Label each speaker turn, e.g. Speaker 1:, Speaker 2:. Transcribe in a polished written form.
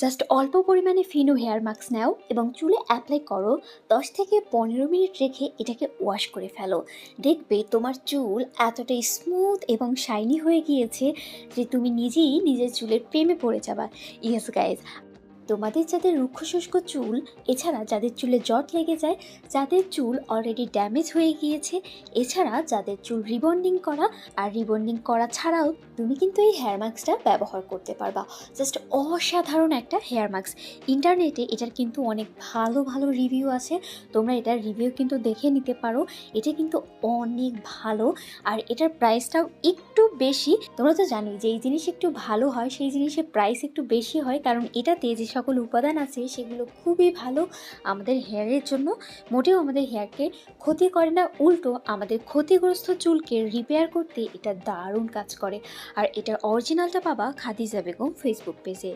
Speaker 1: Just অল্প পরিমাণে Fino hair mask নাও এবং চুলে অ্যাপ্লাই করো। 10 থেকে 15 মিনিট রেখে এটাকে ওয়াশ করে ফেলো। দেখবে তোমার চুল এতটাই স্মুথ এবং শাইনি হয়ে গিয়েছে যে তুমি নিজেই নিজের চুলের প্রেমে পড়ে যাবা। ইয়েস গাইজ, তোমাদের যাদের রুক্ষ শুষ্ক চুল, এছাড়া যাদের চুলে জট লেগে যায়, যাদের চুল অলরেডি ড্যামেজ হয়ে গিয়েছে, এছাড়া যাদের চুল রিবন্ডিং করা আর রিবন্ডিং করা ছাড়াও তুমি কিন্তু এই হেয়ার মাস্কটা ব্যবহার করতে পারবা। জাস্ট অসাধারণ একটা হেয়ার মাস্ক। ইন্টারনেটে এটার কিন্তু অনেক ভালো ভালো রিভিউ আছে, তোমরা এটার রিভিউ কিন্তু দেখে নিতে পারো। এটা কিন্তু অনেক ভালো আর এটার প্রাইসটাও একটু বেশি। তোমরা তো জানোই যে এই জিনিস একটু ভালো হয় সেই জিনিসের প্রাইস একটু বেশি হয়, কারণ এটাতে যে সকল উপাদান আছে সেগুলো খুবই ভালো আমাদের হেয়ারের জন্য। মোটেও আমাদের হেয়ারকে ক্ষতি করে না, উল্টো আমাদের ক্ষতিগ্রস্ত চুলকে রিপেয়ার করতে এটা দারুণ কাজ করে। আর এটার অরিজিনালটা পাবা খাদিজা বেগম ফেসবুক পেজে।